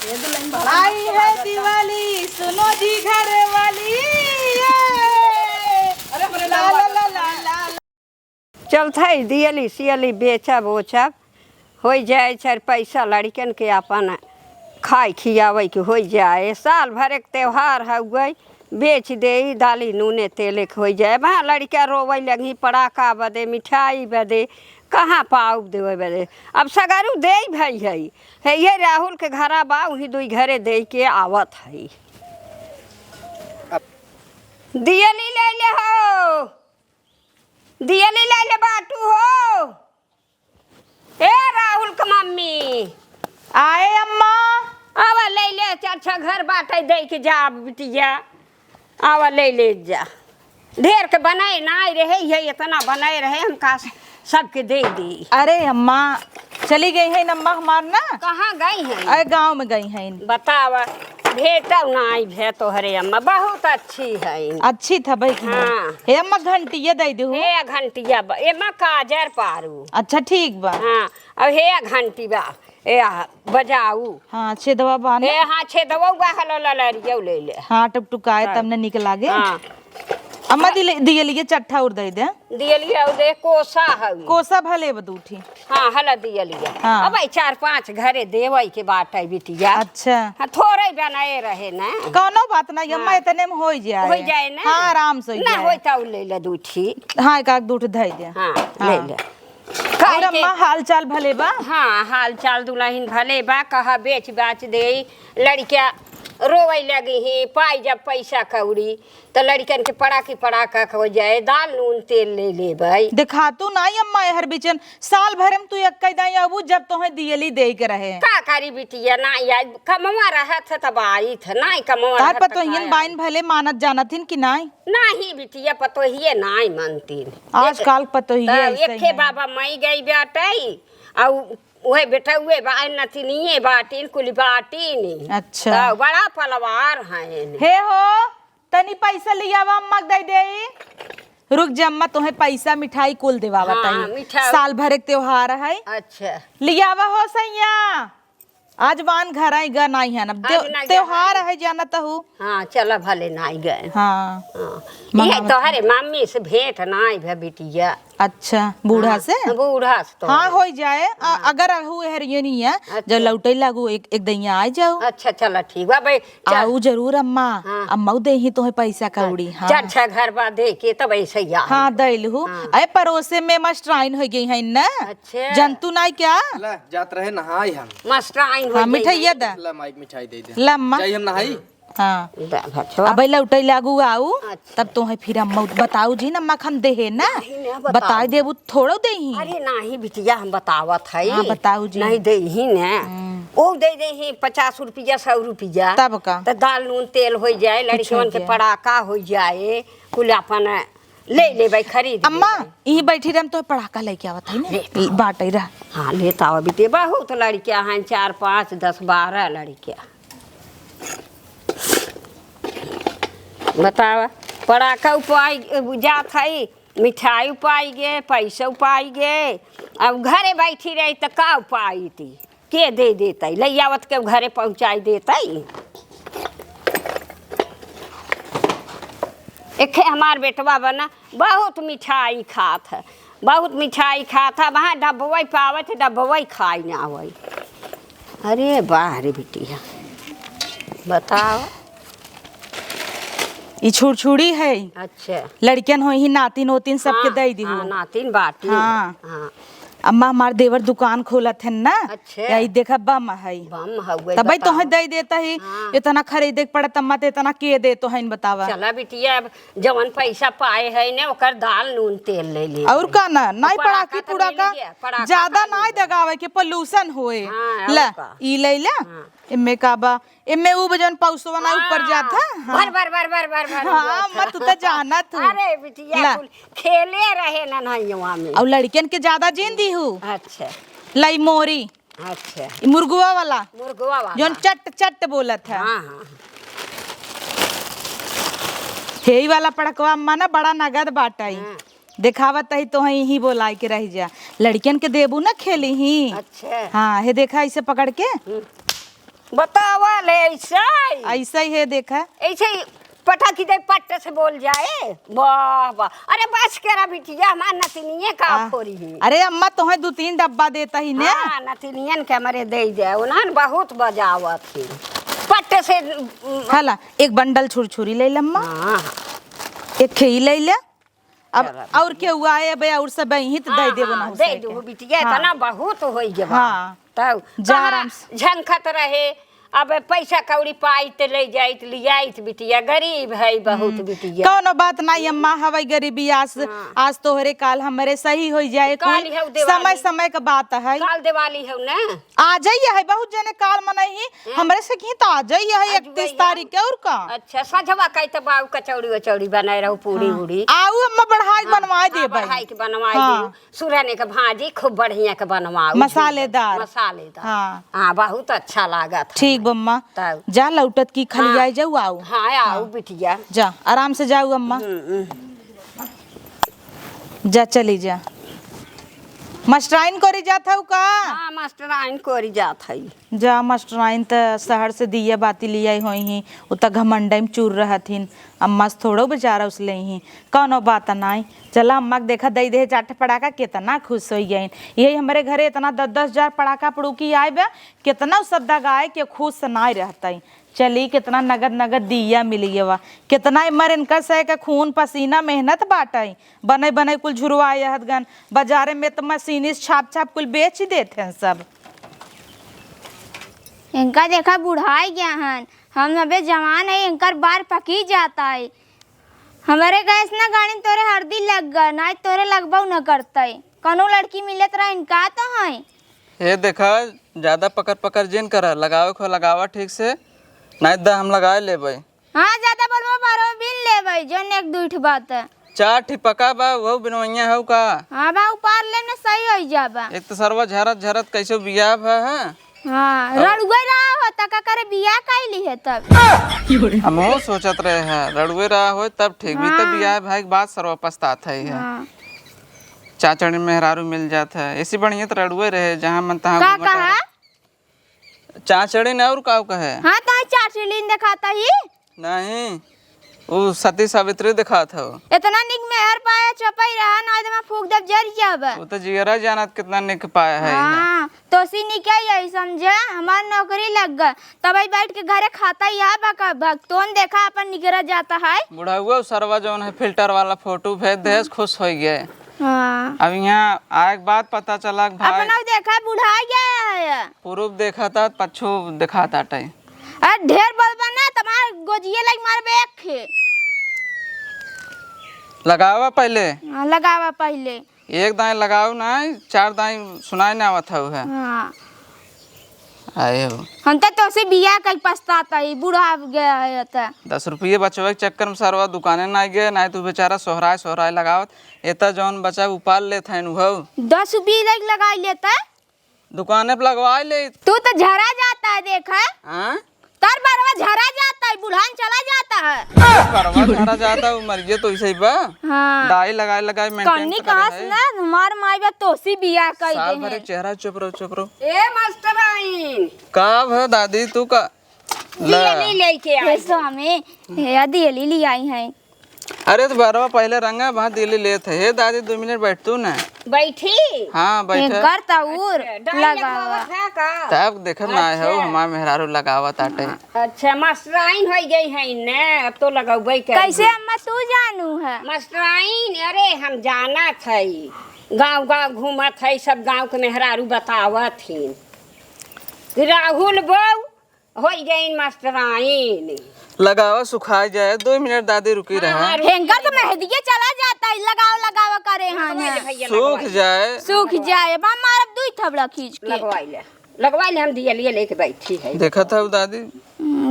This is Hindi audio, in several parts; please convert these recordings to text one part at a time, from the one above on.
आई है दिवाली सुनो जी घर वाली। अरे ला ला ला ला ला। चल थई दियली सियली बेचब ओचब हो जाए चार पैसा लड़कन के अपन खाए खियावे के हो जाए। साल भर एक त्योहार हुए बेच दे दाली नूने तेले के हो जाए। वहाँ लड़का रोवे लगी पड़ाका बदे मिठाई बदे कहाँ पाऊ देवे बदे। अब सगारू दे भाई है ये राहुल के घरा बा वही दुई घरे दे के आवत है। दियली ले ले हो दियली ले ले बाटू हो। ए राहुल का मम्मी आए अम्मा। आवा ले ले चाचा घर बाटे दे के जा बिटिया। आवा ले ले जा ढेर के बनाए ना रहे ये इतना बनाए रहे हम का सबके दे दी। अरे अम्मा चली गई है अम्मा हमार ना। कहाँ गई हैं? अरे गांव में गई हैं। बतावा भेटा नाई भे तो हरे अम्मा बहुत अच्छी है। अच्छी था भाई। हाँ। हे अम्मा घंटिया दे दू। हे घंटिया बा ए मां काजर पारू। अच्छा ठीक बा। हाँ अब हे घंटी बा ए बजाऊ। हाँ छेदवा बाने। ए हाँ छेदवा बा हलो ललरियो ले ले। हाँ टुकटुकाए तब ने निक लागे। हाँ अम्मा दिए लिए चट्ठा उड़ दे दे। दियलिया दे कोसा हवी। कोसा भले बदूठी। हाँ हला दियलिया। हाँ। अब 4-5 घरे देवई के बाटे बिटिया। अच्छा हाँ थोड़े बनाए रहे ना। कौनो बात ना अम्मा इतने में हो जाए। हो जाए ना। हाँ आराम से ना होता ले ले दूठी। हाँ एक आध दूठ धई दे। हाँ हाँ। ले ले। और अम्मा हाल चाल भले बा। हाँ हाल चाल दुल्हन भले बा कहा बेच बाच दे लड़किया रोवे लगी ही पाई जब पैसा कौड़ी तो लड़कन के पड़ाका हो जाए दाल नून तेल ले ले भाई। देखा तू नहीं अम्मा हर बिचन साल भर में तू एक दाई अबू जब तोहे दियली दे के रहे का करी बिटिया ना यार कमवा रहा था तब आई था ना कमवा तार पतो हिन बाइन भले मानत जानथिन कि नहीं नहीं बिटिया पतो ही नहीं मानती आजकल पतो ही एक बाबा मई गई बेटे और वही बेटा हुए नतिनिये बाटीन कुल बाटीन। अच्छा तो बड़ा पलवार है हे हो तनी पैसा लिया अम्मा दे दे। रुक जा अम्मा तुम्हें पैसा मिठाई कुल देवावा ताई। साल भर एक त्योहार है। अच्छा लियावा हो सैया आज वान घर आई गा नहीं है ना त्योहार है जाना तो। हाँ चला भले नहीं गए। हाँ ये तो हरे मम्मी से भेंट नहीं भे बिटिया। अच्छा बूढ़ा से। बूढ़ा से तो हाँ हो जाए। अगर हुए है ये नहीं है। अच्छा। जब लौटे लागू एक दैया आ जाओ। अच्छा चला ठीक बा भाई आओ जरूर अम्मा। हाँ। अम्मा दे ही तुम्हें पैसा कौड़ी। हाँ 4-6 घर बाद दे के तब ऐसे ही आ। हाँ दैलहू। अरे पड़ोसे में मास्टराइन हो गई है ना। अच्छा जंतु नहीं क्या ला जात रहे नहाई हम मास्टराइन हो हाँ मिठाइया दा ला माइक मिठाई दे दे लम्मा जाई हम नहाई। हाँ अच्छा अब लौटे लागू आऊ अच्छा। तब तुम्हें फिर अम्मा बताऊ जी नम्मा खन दे है ना नहीं, बता देबू थोड़ो दे ही। अरे नहीं बिटिया हम बतावत है। हाँ बताऊ जी। नहीं दे ही ने वो दे दे ही 50 रुपया 100 रुपया तब का तो दाल नून तेल हो जाए लड़कियों के पड़ाका हो जाए कुल अपन ले ले भाई खरीद। अम्मा यही बैठी रह तो पड़ाका लेके आवत है ना बाटे रह। हाँ लेता हुआ बिटे बहुत लड़कियां हैं 4 5 10 12 लड़कियां। बतावा पड़ाका उपाय जात है मिठाई उपाय गे पैसा उपाय गे। अब घरे बैठी रही तो का उपाय थी के दे देते ले आवत के घरे पहुँचाई देते। एक हमार बेटवा बना बहुत मिठाई खात है बहुत मिठाई खात है वहाँ डब्बई पावत डब्बई खाई ना आवे। अरे वाह रे बिटिया बताओ ये छुड़छुड़ी है। अच्छा लड़कियन हो ही नातिन ओतिन सबके दे दी। हाँ, नातिन बाटी। हाँ। हाँ अम्मा हमार देवर दुकान खोलत है ना। अच्छा यही देखा बम है बम हुए तब भाई तोहे दे देता ही। हाँ। इतना खरीदे पड़त अम्मा ते इतना के दे तो है बतावा। चला बिटिया अब जवन पैसा पाए है ने ओकर दाल नून तेल ले ले और का ना नहीं पड़ाकी तो पुड़ा ले का लीजिए, पड़ाका ज्यादा खा नहीं दगावे के पोल्यूशन होए। हाँ, और ला का। ई ले ला हाँ। इम्मे का बा इम्मे ऊ बजन पौसवा ना ऊपर जाता। भर भर भर भर भर भर हाँ अम्मा तू तो जाना तू। अरे बिटिया कुल खेले रहे ना नहिवा में। और लड़कियन के ज्यादा जीन दी हूँ अच्छा लाई मोरी अच्छा मुर्गुआ वाला मुर्गवा वाला जोन चट चट बोलत है। हाँ हाँ हेई वाला पड़कवा अम्मा ना बड़ा नगद बाटाई। हाँ। देखावत ही तो ही बोलाई के रह जा लड़कियन के देबू ना खेली ही। अच्छा हाँ हे देखा इसे पकड़ के बतावा ले ऐसा ऐसा ही है देखा। ऐसे ही पटाखी दे पट्टे से बोल जाए। वाह वाह, अरे बस करा बिटिया, हमार नतिनिये का फोरी है। अरे अम्मा तुम्हें 2-3 डब्बा देता ही ने। हाँ, नतिनियन के हमारे दे दे, उन्हन बहुत बजावत थी पट्टे से। हाला एक बंडल छुरछुरी ले लम्मा, हाँ एक खेई ले ले। अब और के हुआ है बे, और सब हित दे दे बना दे दो बिटिया, इतना बहुत होई गया। हाँ तब जा आराम से झंखत रहे। अब पैसा कौड़ी पाई ते ले जाइत लियाइत बिटिया, गरीब है बहुत बिटिया। कौनो बात नहीं अम्मा, हवाई गरीबी आज तोहरे काल हमरे सही हो जाए। काल है दिवाली। समय का बात है। काल दिवाली है ना, आ जाइए है बहुत जने काल मनही हमरे से की तो आ जाइए है 31 तारीख के। और का अच्छा सजवा कई तो बाऊ कचौड़ी वचौड़ी बनाए रहू, पूरी उड़ी आऊ अम्मा बढ़ाई बनवा दे भाई। बढ़ाई के बनवाई दू, सुरने के भाजी खूब बढ़िया के बनवाओ, मसालेदार। हाँ हाँ, बहुत अच्छा लागत। ठीक बम्मा, जा लौटत की खलियाई जाऊ। आओ हाँ आओ बिटिया, जा आराम से जाऊ अम्मा। जा चली जा, मास्टराइन करी जात हूँ का। हाँ मास्टराइन करी जात है। जा मास्टराइन त शहर से दिया बाती लिया हुई ही, उत घमंडई में चूर रहथिन। अम्मा से थोड़ो बेचारा उस ले ही कौनो बात नहीं। चला अम्मा के देखा दई दे चाट पड़ाका, कितना खुश हो गई। यही हमारे घरे इतना 10-10 हजार पड़ाका पड़ूकी आए बे, कितना सब दगाए के खुश नहीं रहता। चली कितना नगद नगद दिया मिली वा, कितना मर इनका से का खून पसीना मेहनत बाटाई। बने बने कुल झुरवाए हत गन, बाजारे में तो मशीनी छाप छाप कुल बेच देते हैं सब। इनका देखा बुढ़ाई गया हन, हम अबे जवान है, इनकर बार पकी जाता है। हमारे गैस ना गाड़ी तोरे हरदी लग गए ना, तोरे लगबाऊ न करते। कौनो लड़की मिलत रहा इनका तो है। ये देखा ज्यादा पकड़ पकड़ जिन कर लगावे को लगावा ठीक से, नहीं दा हम लगाए ले भाई। हाँ ज्यादा बोलबो बारो बिन ले भाई, जो एक दूठ बात है। 4 ठी पका बा वो बिनवैया है का। हाँ बा ऊपर ले ना सही हो जाबा। एक तो सरवा झरत झरत कैसे बिया है। हाँ रड़ुए रहा होता का करे बिया कैली है तब। हम वो सोचत रहे हैं रड़ुए रहा हो तब ठीक भी तब बिया भाई के बाद सरवा पछतात है। चाचड़ी मेहरारू मिल जाता है, ऐसी बढ़िया तो रड़ुए रहे जहाँ मन तहाँ का कहा चाचड़ी न और का कहे। हाँ तो चाचड़ी दिखाता ही नहीं, वो सती सावित्री दिखा था। इतना निक मेहर पाया चपाई रहा ना, एकदम फूक दब जर जाबा। वो तो जियरा जानत कितना निक पाया है। हाँ तो सी निके यही समझे, हमार नौकरी लग गए तब बैठ के घरे खाता यहाँ बका भक्तों देखा अपन निकरा जाता है। बुढ़ा हुआ सरवा जो है फिल्टर वाला फोटो भेज दे, खुश हो गए। हाँ अब यहाँ आए के बाद पता चला कि भाई अपना देखा बुढ़ा गया है। पूर्व देखा था पच्छू दिखाता टाइम। अरे ढेर बलबा ना तुम्हार गोजिए लग मार बेख। लगावा पहले। हाँ, लगावा पहले। एक दाएं लगाओ ना, 4 दाएं सुनाई ना आवत है। हाँ आए हो हम तो से बिया कई पछताता ही, बुढ़ा गया है तो। 10 रुपये बचवे के चक्कर में सरवा दुकाने ना गए, ना तू बेचारा सोहराय सोहराय लगावत। एता जौन बचा उपाल ले था 10 रुपये लगा लेता दुकाने पे लगवा ले। तू तो झरा जाता है देखा, हाँ तार बरवा झरा जाता है, बुढ़ान चला जाता है। परवा झरा जाता है मरिए तो ऐसे ही बा। हाँ दाई लगाए लगाए मेंटेन कन्नी कहां से ना हमार माई बा तोसी बिया कई साल दे भर है। चेहरा चुप रहो। ए मास्टराइन का है दादी तू का दियली लेके हे आई। स्वामी हे दियली ली आई है। अरे तो बरवा पहले रंगा वहाँ दिल्ली ले थे। हे दादी 2 मिनट बैठ तू ना। बैठी हाँ बैठे कर ताऊर लगावा। तब देखत ना है हमार मेहरारू लगावत आटे। अच्छा मास्टराइन हो गई है ने, अब तो लगौबे कर। कैसे अम्मा तू जानू है। मास्टराइन अरे हम जाना थई, गांव गांव घूमत है, सब गांव के मेहरारू बतावत थी। राहुल बहू हो गई मास्टराइन। लगावा सुखा जाए 2 मिनट दादी रुकी रहा। हेंगर तो मेहंदिए चला जाता है, लगाओ लगावा करे हां सूख जाए सूख जाए बा मार दुई थबड़ा खींच के लगवाई ले हम दियलिए लेके बैठी है। देखा था दादी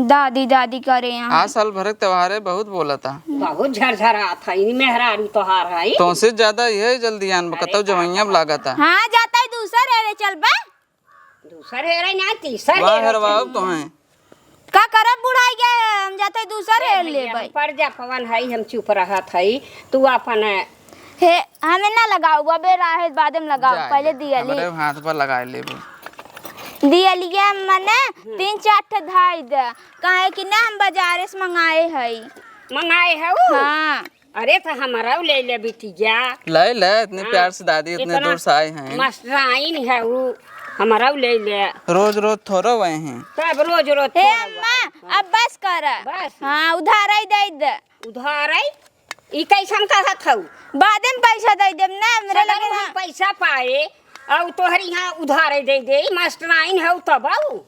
दादी दादी करे यहाँ। आज साल भर के त्योहार है, बहुत बोला था। बहुत झरझरा था इन मेहरारू तोहार है। तो से ज्यादा यही जल्दी आन बकतौ जवैया लगा था। हाँ जाता है दूसरा रे चल बा। दूसर है रे ना तीसर वाह है हरवाओ तो हैं का करब बुढ़ाई गए, हम जाते दूसरा रे ले भाई। पर जा पवन है, हम चुप रहा था। तू अपन हे हमें ना लगाओ बे राहे बाद में लगाओ, पहले दियली हमारे हाथ पर लगाए ले। दियलिया मने 3-4 धाई दे काहे कि ना हम बाजारे से मंगाए हई। मंगाए है हाँ अरे तो हमारा ले ले बिटिया ले ले, इतने प्यार से दादी इतने दूर से आए हैं। मास्टराइन है वो हमारा ले ले। रोज रोज थोड़ा वही हैं। तब रोज रोज हे अम्मा अब बस कर। बस हाँ उधार ही दे दे। उधार आई ई कैसन कहत हऊ? बाद में पैसा दे देब ना मेरे लगे। हम पैसा पाए और तोहरी यहाँ उधार दे दे मास्टराइन है तब आऊ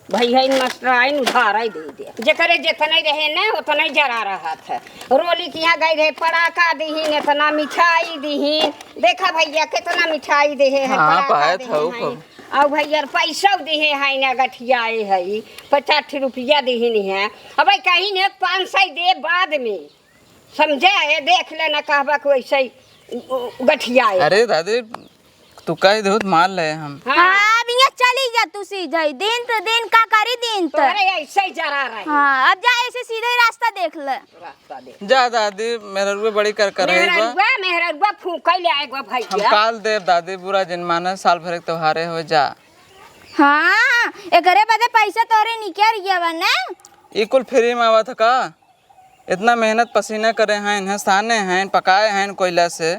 भैया मास्टराइन उधार दे दे जकरे जितने रहे ना उतने जरा रहा था। रोली के यहाँ गए रहे पड़ाका दीहीन इतना मिठाई दीहीन देखा भैया कितना मिठाई दे है हाँ, पड़ाका पाए दीहीन थाऊ है। खूब। और भैया पैसा दे है ना गठियाए है 50 रुपया दीहीन है अब कहीं ने 500 दे बाद में समझे है देख लेना कहबा को वैसे गठियाए। अरे दादी तू कह दो मार ले हम। हाँ अब यहाँ चली जा तू सीधा ही दिन तो दिन का करी दिन तो। अरे ऐसे ही जरा रहे हाँ अब जा ऐसे सीधे ही रास्ता देख ले। रास्ता दे जा दादी मेरा रुपये बड़ी कर रही बा। मेहरबा फूका ले आएगा हम भैया। काल देव दादी बुरा जनमाना साल भर के त्योहारे हो जा। हाँ एकरे बदे पैसा तोरे निकल गया बा ना। ये कुल फ्री में आवा था का? इतना मेहनत पसीना करे हैं इन्हें साने हैं पकाए हैं कोयला से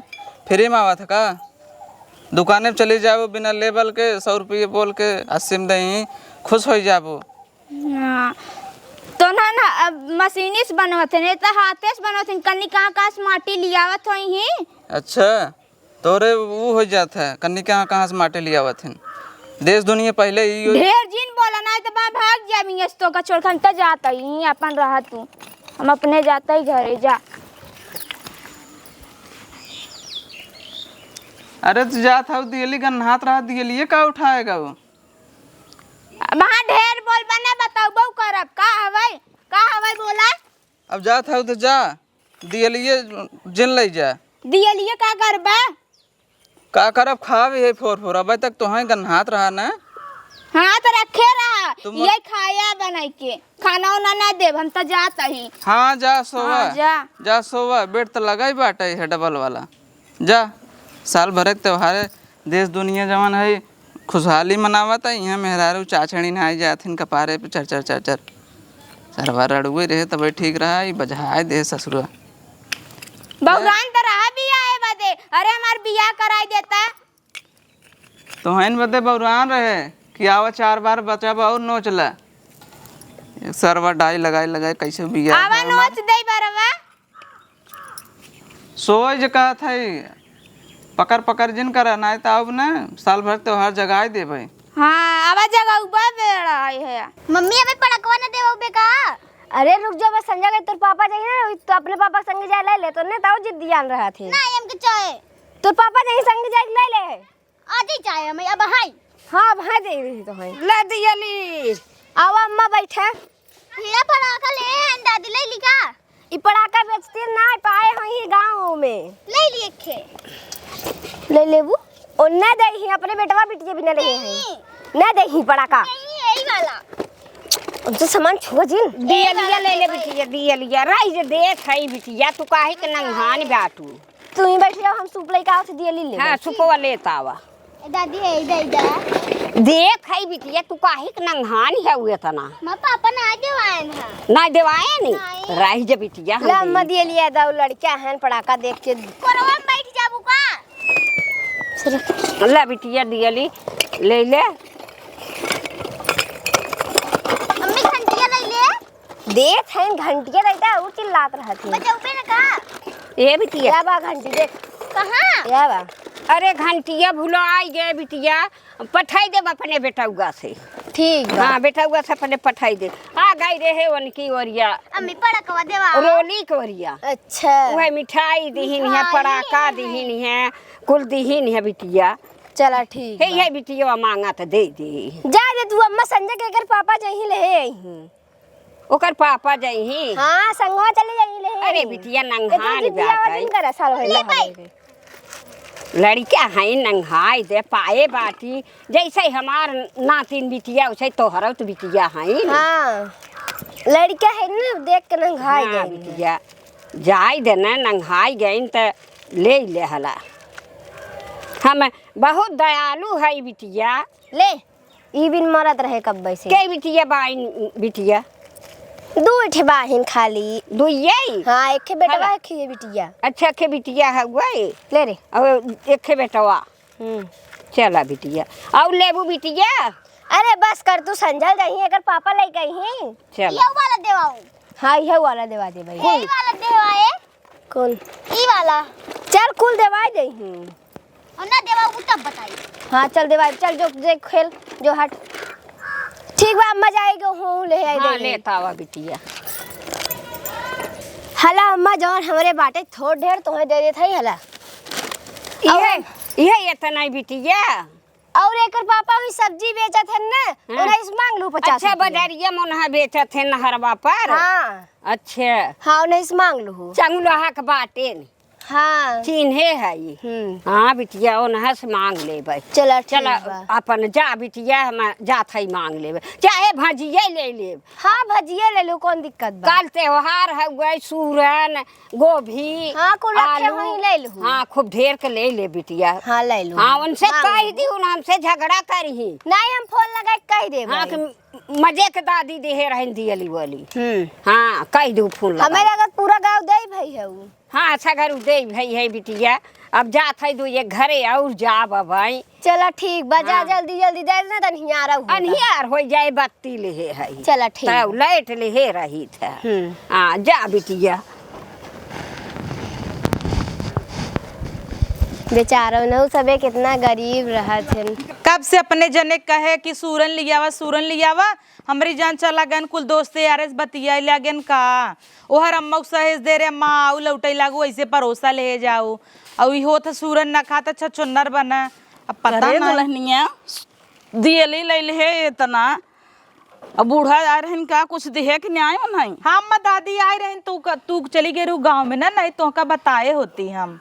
फ्री में आवा था का? दुकाने पे चली जाओ बिना लेबल के 100 रुपये बोल के 80 में दही खुश हो जाबो। हाँ तो ना मशीनी से बनवते नहीं तो हाथे से बनवते कन्नी कहाँ से माटी लियावत होई ही। अच्छा तोरे वो हो जाता है कन्नी कहाँ से माटे लिया हुआ थे देश दुनिया पहले ही ढेर जिन बोला ना तो बा भाग जा तो का छोड़ खन तो जाता ही अपन रहा तू हम अपने जाता ही घरे जा। अरे तू जा था दियली का हाथ रहा दियली का उठाएगा वो वहाँ ढेर बोल बने बताओ बहु करब का हवाई बोला। अब जा था तो जा दियलिए जिन ले जा दियलिए का करबा का करब खावे है फोर अब तक तो है गन हाथ रहा ना। हाँ तो रखे रहा तुम- ये खाया बनाई के खाना उना ना देव हम तो जाता ही। हाँ जा सोवा हाँ, जा सोवा बेड तो लगा ही बाटा है डबल वाला जा। साल भर के त्योहार देश दुनिया जवान है खुशहाली मनावत है यहाँ मेहरारू चाचड़ी ना आई जाथिन कपारे पे चर सरवा रड़ुए रहे तब ठीक रहा ये बजहाए दे ससुरा। भगवान तो रहा भी आए बदे अरे हमार बियाह कराई देता। तो हन बदे बौरान रहे कि आवा 4 बार बचाबा और नोचला सरवा डाई लगाई कैसे बिया आवा नोच दे बरवा सोच कहा था पकड़ जिन करा ना तो अब ना साल भर त्योहार जगाए दे भाई। हाँ आवा जगह उबा बेड़ा है। मम्मी हमें पड़कवा ना देवो बेका। अरे रुक जा बस संजय के तोर पापा जाइए ना तो अपने पापा संग जाए ले ले तो ने ताऊ जिद जान रहा थे ना हम के चाहे तोर पापा जाइए संग जाए ले ले आज ही चाहे हमें अब हाय हां भाई दे रही तो है ले दियली आओ अम्मा बैठे हीरा पड़ाका ले हैं दादी ले लिखा ई पड़ाका बेचते ना पाए होई गांव में ले लिए खे ले लेबू और ना देही अपने बेटवा बिटिया बिना ले हैं ना देही पड़ाका नहीं यही वाला अब जो सामान छुआ जिन दियलिया ले ले बिटिया दियलिया राई जे देख है बिटिया तू काहे के नंगहान बाटू तू ही बैठ जाओ हम सूप लेके आओ से दिया ले ले हां सुपवा लेता आवा दादी है इधर देख है बिटिया तू काहे के नंगहान है हुए तना मां पापा ना देवाए ना ना देवाए नहीं राई जे बिटिया ले अम्मा दिया लिया दाऊ लड़का है पड़ाका देख के कोरवा में बैठ जाबू का ले बिटिया दियली ले ले मम्मी घंटिया ले ले देख है घंटिया रहता है वो चिल्लात रहती है बचाओ पे ना का ए बिटिया या बा घंटी देख कहां या बा अरे घंटिया भूलो आई गए बिटिया पठाई दे अपने बेटौगा से। ठीक बा हाँ बेटौगा से अपने पठाई दे आ गई रहे उनकी ओरिया मम्मी पड़कवा देवा रोली के ओरिया अच्छा वह मिठाई दीहिन है पड़ाका दीहिन है कुल दीहिन है बिटिया चला ठीक हे ये बिटिया मांगा तो दे दे जा दे तू अम्मा संजय के घर पापा जही ले आई ओकर पापा जही हां संगवा चले जाई ले अरे बिटिया नंगहान बात है कर साल होइला लड़का है नंगहाई दे पाए बाटी जैसे हमार नातिन बिटिया वैसे तोहरा तो बिटिया है हां लड़का है ना देख के नंगाई हाँ, गई बिटिया जाई दे ना नंगहाई गई तो ले ले हला हम बहुत दयालु है बिटिया ले ई बिन मरत रहे कब से। के बिटिया बाइन बिटिया? दू ठे बाहिन खाली। दुइये? हाँ एक बेटवा एक बिटिया। अच्छा के बिटिया है वही ले रे। अब एक बेटवा। चला बिटिया और लेबू बिटिया। अरे बस कर तू संजल जाही अगर पापा ले गई हैं। चल ये वाला देवाऊं। हाँ यह वाला देवा दे भाई। ये वाला देवाए। कौन? ई वाला। चल कुल देवा दे ही। और ना देवाऊं तब बताई। हाँ चल देवा चल जो जे खेल जो हट। ठीक बा अम्मा जाएगी हूँ ले आई हाँ दे। लेता हुआ बिटिया। हला अम्मा जौन हमरे बाटे थोड़ ढेर तुम्हें दे देत हई हला। ये इतना ही बिटिया। और एकर पापा हुई सब्जी बेचत है ना उन्हें इस मांग लू 50। अच्छा बाजारिया मोनहा बेचत है नहरवा पर। हाँ अच्छा हाँ उन्हें इस मांग लू। चंगुलहा के बाटे न हाँ चिन्हे है ये। हाँ बिटिया ओनहा से मांग लेबै। चला चला अपन जा बिटिया हम जात है मांग लेबै चाहे भजिए ले लेब। हाँ भजिए ले लो कौन दिक्कत बा। कल त्योहार है गए सूरन गोभी हाँ कुल रखे वहीं ले लो। हाँ खूब ढेर के ले ले बिटिया। हाँ ले लो। हाँ उनसे कह दी हमसे झगड़ा करी। नहीं हम फोन लगा के कह दे। हाँ मजे के दादी देहे रहन दियली वाली। हाँ कह दू फोन हमें लगत पूरा गांव दे भाई है वो। हाँ अच्छा घर दे भाई है बिटिया। अब जात है दो ये घरे और जाब भाई। चला ठीक बजा जल्दी जल्दी दे ना तन हियारा हो। अनहियार हो जाए बत्ती ले है। चला ठीक। तब लाइट ले रही था। हाँ जा बिटिया। बेचारा न सबे कितना गरीब रहा थे। कब से अपने जने कहे कि सूरन लियावा हमारी जान चला गन कुल दोस्ते यार बतिया लागन का ओहर अम्मा सहेज दे रे अम्मा आऊ लौटे लागू ऐसे परोसा ले जाओ और इहो था सूरन ना खाता छछुन्नर बना। अब पता अरे नहीं दुल्हनिया दियली लैल है इतना अब बूढ़ा आ रहन का कुछ दिहे के न्याय नहीं। हाँ अम्मा दादी आए रहन तू चली गई रू गाँव में ना नहीं तो का बताए होती हम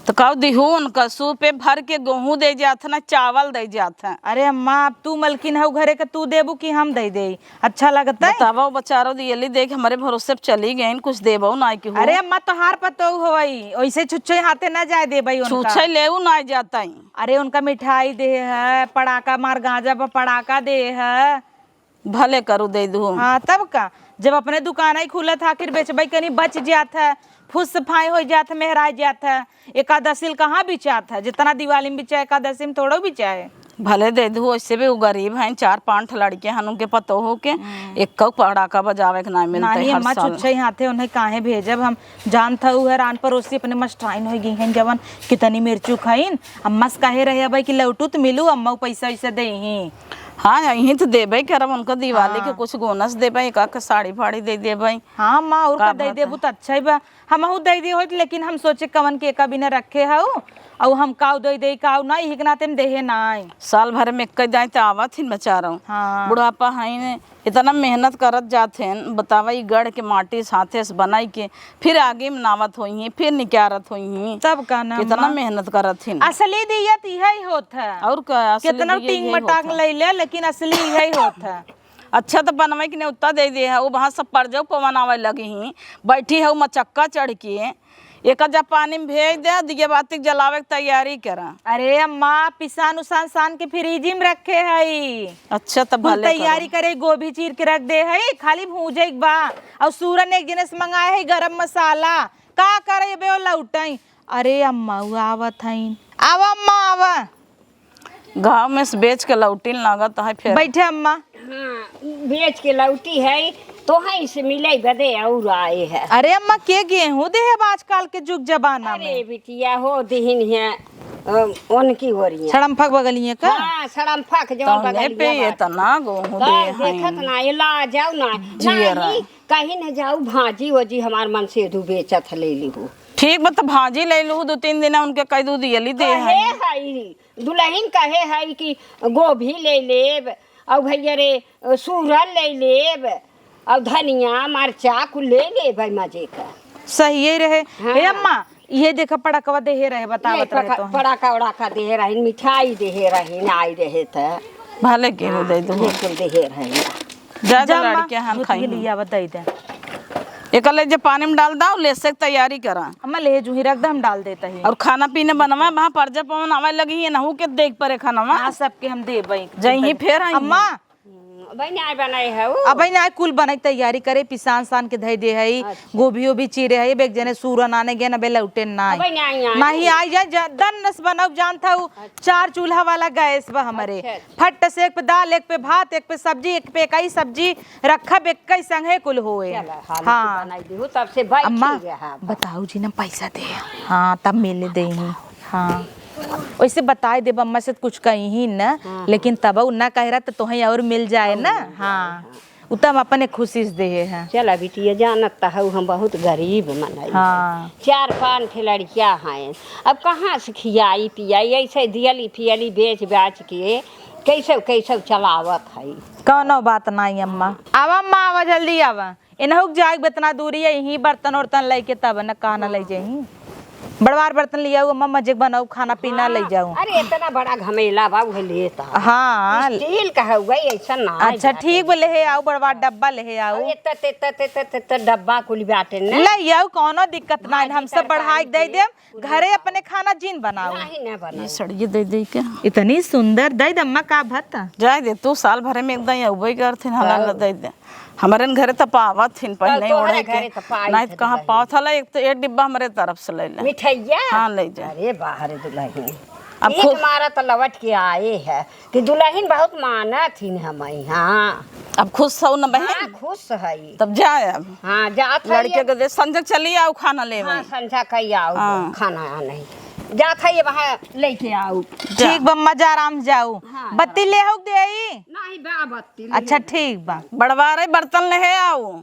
तो कहो दिहू उनका सू पे भर के गेहूं दे जात ना चावल दे जात है। अरे अम्मा अब तू मलकिन है घरे का तू देबू कि हम दे दे अच्छा लगता है। बताओ बचारो दियली देख हमारे भरोसे पे चली गई कुछ देबो ना कि अरे अम्मा तो हार पतो होई ऐसे छुच्छे हाथे ना जाए दे भाई छूछे लेऊ ना जाता ही। अरे उनका मिठाई दे है पड़ाका मार गांजा पर पड़ाका दे है भले करू दे दू। हाँ तब का जब अपने दुकान ही खुला था आखिर बेचबई कहीं बच जात है फुस सफाई हो जात है मेहरा जात है। एकादशी कहाँ बिचात है जितना दिवाली में बिचा एकादशी में थोड़ा बिचा है। भले दे दू उससे भी वो गरीब हैं 4-5 लड़के हैं उनके पतो हो के एक पड़ाका बजावे के ना मिलता है। अम्मा छुच्छे हाथे उन्हें काहे भेजब हम जान था उहे रान पड़ोसी अपने मस्टाइन हो गई हैं जवन कितनी मिर्चू खाइन अम्मा से कहे रहे भाई कि लौटू तो मिलू अम्मा पैसा वैसा दे ही। हाँ यही तो देबे करब उनको दिवाली के कुछ बोनस देबे एक साड़ी फाड़ी दे देबे। हाँ माँ और का दे देबू तो अच्छा ही बा हमहू दे दी होत लेकिन हम सोचे कवन के का बिना रखे हऊ और हम काऊ दे काऊ ना यही के नाते में देहे ना साल भर में एक जाए तो आवत हिन बेचारा। हाँ बुढ़ापा है इतना मेहनत करत जाते हैं बतावा गढ़ के माटी हाथे से बनाई के फिर आगे मनावत हुई फिर निकारत हुई तब का ना कितना मेहनत करत हिन। असली दियत यही होत है और क्या कितना टिंग मटाक ले ले लेकिन असली यही होत है। अच्छा तो बनवाई कि नहीं उतना दे दे है वो वहाँ सब पड़ जाओ पवनावे लगी ही बैठी है मचक्का चढ़ के एक जब पानी में भेज दे दिए बाती जलावे की तैयारी करा। अरे अम्मा पिसान उसान सान के फ्रिज में रखे है। अच्छा तो भले तैयारी करे गोभी चीर के रख दे है खाली भूजे बा और सूरन एक जिनस मंगाए है गरम मसाला का करे बे लौटाई। अरे अम्मा आवत है आवा अम्मा आवा गाँव में से बेच के लौटी लागत है फिर बैठे अम्मा। हाँ बेच के लौटी है तो है से मिले बदे और आए है। अरे अम्मा के गेहूं दे है आजकल के जुग जमाना में। अरे बिटिया हो दिहिन है उनकी ओरिया सड़मफक बगलिए का। हाँ सड़मफक जो तो पे इतना गेहूं दे है देखत ना ला जाओ ना नहीं कहीं न जाओ भाजी वजी हमार मन से दू बेचत ले लीहू। ठीक बता भाजी ले लू 2-3 दिन उनके कई दूध दियली दे है दुल्हन कहे है कि गोभी ले लेब और भैया रे सूरन ले लेब और धनिया मरचा कुल ले ले भाई मजे का सही ही रहे। हे अम्मा ये देखा पड़कवा देहे रहे बतावत रहे तो पड़ाका उड़ाका देहे रही मिठाई देहे रही आई रहे तो भले गेहूं दे दो बिल्कुल देहे रही जा जा लड़के हम खाई लिया बताई दे एक ले जो पानी में डाल दो ले से तैयारी करा अम्मा ले जूही रख दे, हम डाल देता है। और खाना पीने बनवा वहाँ परजा पवन आवे लगी है नहू के देख परे खाना हाँ सबके हम दे भाई जही फिर आई अम्मा बहन आय बनाई है अब ना कुल बनाई तैयारी करे, पिसान सान के धई दे है, गोभी ओभी चीरे है, बेग जने सूरन आने गए ना बेला उठे ना नहीं आई जाए दन्नस बनाओ जानता हूँ। 4 चूल्हा वाला गैस बा हमारे, फट से एक पे दाल, एक पे भात, एक पे सब्जी, एक पे कई सब्जी रखा बेकई संगे कुल होए। हाँ तब से भाई अम्मा बताओ जी ना पैसा दे, हाँ तब मिले दे। हाँ वैसे बताए दे अम्मा से कुछ कहीं ही ना, लेकिन तब ना कह रहा तो तुम्हें और मिल जाए ना। हाँ उतम अपने खुशी से दे है। चला बिटिया जानत है हम बहुत गरीब मनाई। हाँ 4-5 ठे लड़कियाँ हैं, अब कहाँ से खियाई पियाई, ऐसे दियली फियली बेच बाच के कैसे चलावत है। कौनो बात नहीं अम्मा। आवा अम्मा आवा जल्दी आवा, इनहुक जाए इतना दूरी है, यही बर्तन उर्तन लेके तब न कहना ले जाई। बड़वार बर्तन ले आओ अम्मा, मजे बनाओ, खाना पीना ले जाओ। अरे इतना बड़ा घमेला बा वो लेता। हाँ स्टील का है वही ऐसा ना। अच्छा ठीक ले आओ, बड़वार डब्बा ले आओ, डब्बा कुल बाटे ने ले आओ, कोनो दिक्कत नहीं, हम सब बढ़ाई दे देम, घरे अपने खाना जीन बनाओ। नहीं ना बना ये सड़िए दे दे के इतनी सुंदर दे दे अम्मा का भत्ता जाए दे तू साल भरे में एकदम अबे करथिन हला दे दे हमारे घरे तो पावत थिन पहले ओढ़े के नहीं कहाँ पाव था। एक तो 1 डिब्बा हमारे तरफ से ले ले मिठाइया। हाँ ले जा। अरे बाहर दुल्हन अब अब खुद मारा तो लौट के आए है कि दुल्हन बहुत माना थी हम यहाँ। अब खुश हो न बहन। हाँ, खुश है तब जाए अब। हाँ जात लड़के के दे संजय चली आओ खाना ले हाँ, संझा कही आओ हाँ। खाना नहीं जात है वहाँ लेके आओ। ठीक बा मजा आराम जाओ। हाँ, बत्ती ले आओ दे आई। नहीं बा बत्ती अच्छा ठीक बा। बड़वारे बर्तन ले आओ।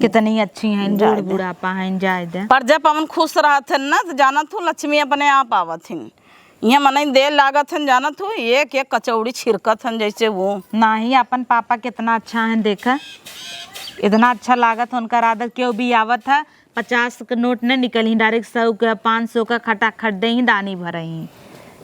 कितनी अच्छी हैं, बूढ़ बुढ़ापा हैं जाए दे। परजा पवन खुश रहते ना तो जाना तू लक्ष्मी अपने आप आवत हिन, यहाँ मना देर लागत हन जाना तू एक कचौड़ी छिड़कत हन जैसे वो। नहीं अपन पापा कितना अच्छा है, देखा इतना अच्छा लागत उनका आदत क्यों भी आवत है। 50 का नोट नहीं निकल ही, डायरेक्ट 100 का 500 का खटाखट दे ही दानी भर ही।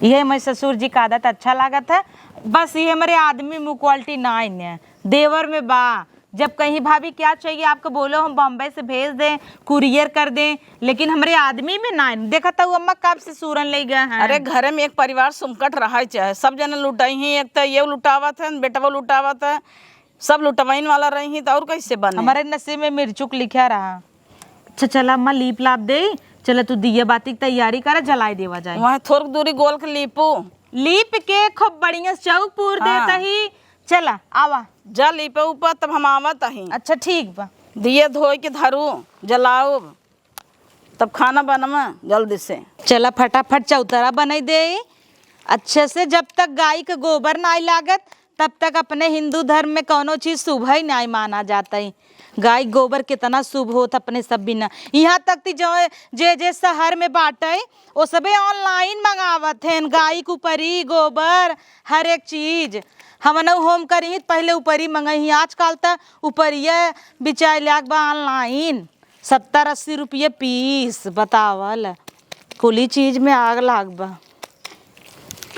ये मेरे ससुर जी का आदत अच्छा लागत है। बस ये हमारे आदमी में क्वालिटी ना है, देवर में बा। जब कहीं भाभी क्या चाहिए आपको बोलो, हम बॉम्बे से भेज दें, कुरियर कर दें, लेकिन हमारे आदमी में ना है। देखा था वो अम्मा कब से सूरन ले गए हैं। अरे घरे में एक परिवार सुमकट रहा चाहे सब जने लुटाई ही, एक तो ये लुटावत है बेटा वो लुटावत है, सब लुटवाइन वाला रही तो और कैसे बने। हमारे नसीब में मिर्चुक लिखा रहा। अच्छा चला अम्मा लीप लाप दे, चला तू दिया बाती की तैयारी कर, जलाई देवा जाए। वहाँ थोड़ी दूरी गोल के लीपू लीप के खूब बढ़िया चौक पूर देता ही। चला आवा जा लीपे ऊपर तब हम आवत ही। अच्छा ठीक बा। दिए धोए के धरू जलाओ तब खाना बनवा जल्दी से। चला फटाफट चौतरा बनाई दे अच्छे से। जब तक गाय का गोबर ना लागत तब तक अपने हिंदू धर्म में कोनो चीज शुभ ही नहीं माना जाता है। गाय गोबर कितना शुभ होता अपने सब बिना। यहाँ तक थी जो जे शहर में बाटे वो सबे ऑनलाइन मंगावत हैं, गाय के ऊपरी गोबर हर एक चीज। हमन होम करी पहले ऊपरी मंगाई, आजकल तो ऊपरिया बिचाए लाग बा ऑनलाइन 70-80 रुपये पीस। बतावल कुली चीज में आग लाग बा।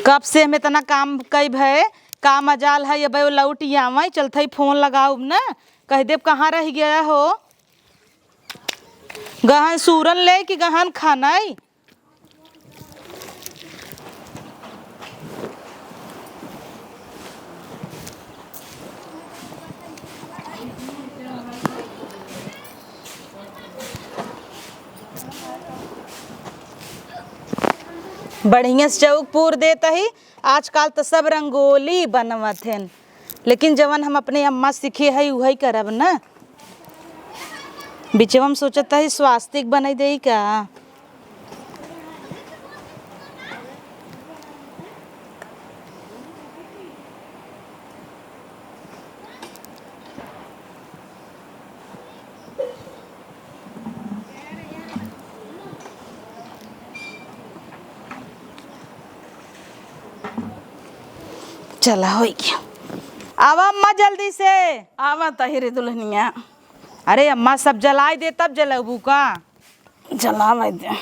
कब से हम इतना काम कई भय का मजाल है, ये भाई लौट आवा चलते फोन लगाओ ना, कह देव कहाँ रह गया हो। गहन सूरन ले कि गहन खाना बढ़िया से चौक पूर देता ही। आजकल तो सब रंगोली बनवत हैं, लेकिन जवन हम अपने अम्मा सीखे है वही करब ना। बीच हम सोचत है स्वास्तिक बनाई दे का। चला हो गया। आवा अम्मा जल्दी से। आवा तहिरे दुल्हनिया। अरे अम्मा सब जलाई दे तब जलाबू का। जलावा दे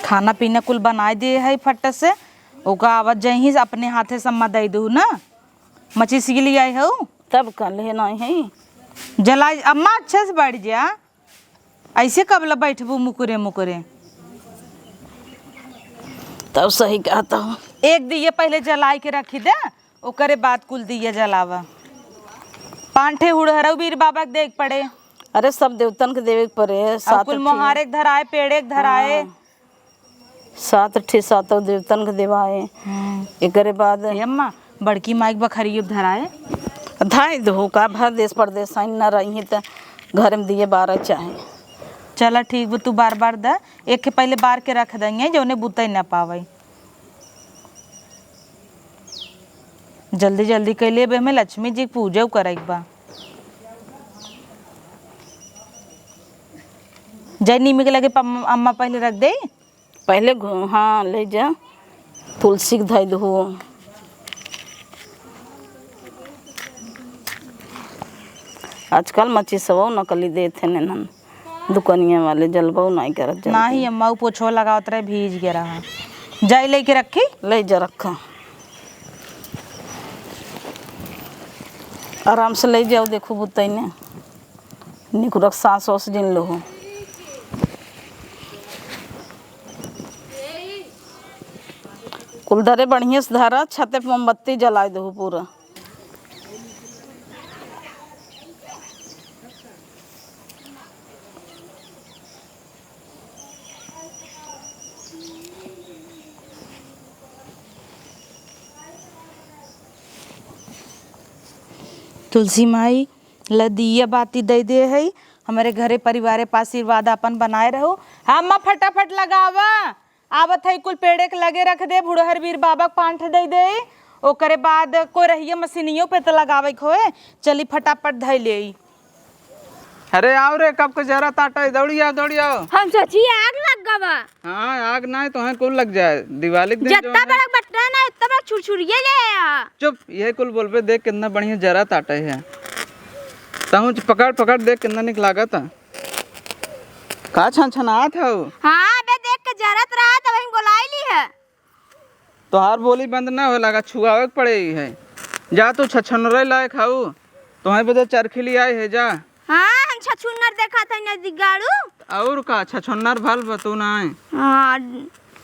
खाना पीना कुल बनाए दे है फट से। ओका आवाज जही अपने हाथे सम्मा दे दू ना। मची सी लिया हो तब कल है नहीं है जला अम्मा अच्छे से बैठ जा, ऐसे कबला बैठबू मुकुरे मुकुरे। तब सही कहता हूँ। एक दिए पहले जलाई के रखी दे, ओकरे बाद कुल दिए जलावा। पांठे हुड़हरऊ बीर बाबा के देख पड़े, अरे सब देवतन के देवे के पड़े। और कुल मोहारे के धराए, पेड़े के धराए। 7 देवतन के देवाए। एकरे बाद ए अम्मा बड़की माइक बखरियो के धराए। धाई दो का भर देश परदेश न रही त घर में दिए 12 चाहे। चला ठीक बा, तू बार बार द, एक के पहले बार के रख देंगे जो उन्हें बुतई न पावे। जल्दी जल्दी कैले बे, हमें लक्ष्मी जी की पूजा करे बा। जय नीमी के लगे अम्मा पहले रख दे। पहले हाँ ले जा, तुलसी के धाई दो। आजकल मच्छी सब नकली देते नन, दुकानिया वाले जलबाऊ नहीं करत। ना ही अम्मा पोछो लगावत रहे, भीज गया रहा। जाई लेके रखी, ले जा रखा, आराम से ले जाओ। देखो बुतई ने निकुरक सांस वास जिन लो हो। कुल धरे बढ़िया से धरा, छते पे मोमबत्ती जला दो पूरा। तुलसी माई लदिया बाती दे दे है, हमारे घरे परिवारे पास आशीर्वाद अपन बनाए रहो। हाँ अम्मा फटाफट लगावा, आवत है कुल पेड़े के लगे रख दे। बुढ़हर वीर बाबा पांठ दे दे, ओकरे बाद कोई रहिए मशीनियों पे तो लगावे खोए। चली फटाफट धई ले। अरे आओ रे, कब के जरा ताटा, दौड़िया दौड़िया। हम सोची आग लग गवा। हाँ आग ना है तो कुल लग जाए, दिवाली के दिन जितना बड़ा बटन है उतना बड़ा छुरछुरिये ले आ। चुप, ये कुल बोल पे देख कितना बढ़िया जरा ताटा है। तहु पकड़ पकड़ देख कितना निक लागत है। का छन छनात है। हाँ बे देख के जरत रहा तो वहीं गोलाई ली है। तोहार बोली बंद ना हो लगा, छुआवे के पड़े है। जा तू छछनरे लायक खाऊ, तुम्हें बदे चरखी ले आए है। जा। हाँ हम छछुन्नर देखा था नजदीक गाड़ू। और का छछनर भल बतू ना। हाँ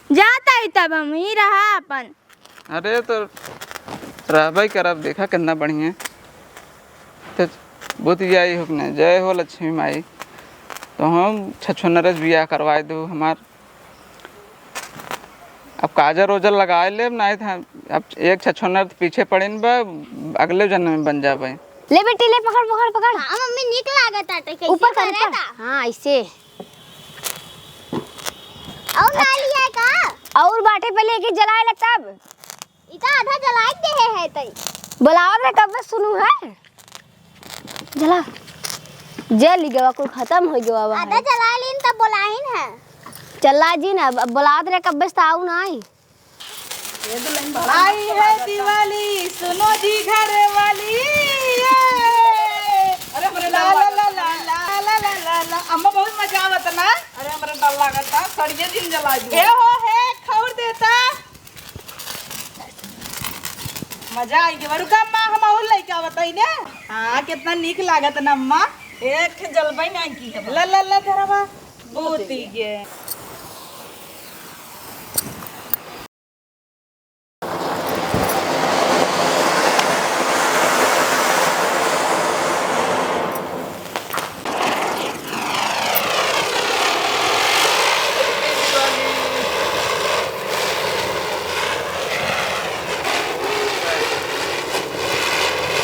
जाता ही तब हम ही रहा अपन। अरे तो रहबई करब, देखा कितना बढ़िया। तो बुत जाई हुकने, जय हो लक्ष्मी माई। तो हम छछनरस बियाह करवाए दो हमार। अब काजर ओजर लगाए ले नहीं था, अब एक छछनर पीछे पड़िन बा, अगले जन्म में बन जाबे। ले बेटी ले, पकड़ पकड़ पकड़। हाँ मम्मी निक लागत आटे कैसे ऊपर कर करे ऊपर। ता? हाँ ऐसे। और ना लिया का? और बाटे पे लेके जलाए ला तब। इता आधा जलाई दे है तई। बुलाओ रे, कब सुनू है। जला जल गवा, कुल खत्म हो गया। आधा जला लीन तब बोलाइन है। चला जी ना, अब बुलाओ रे, कब से आऊ ना आई। आई है दिवाली, सुनो जी घरे वाली। अरे ला ला ला ला ला ला ला ला ला। अम्मा बहुत मजा आवत ना। अरे हमारा डर लागता, सड़िए दिन जला दो। ए हो है खौर देता, मजा आई के बड़ू का अम्मा। हम और लइका बताई ने। हाँ कितना निक लागत ना अम्मा। एक जलबई नहीं की है। ला ला ला धरवा बूती के।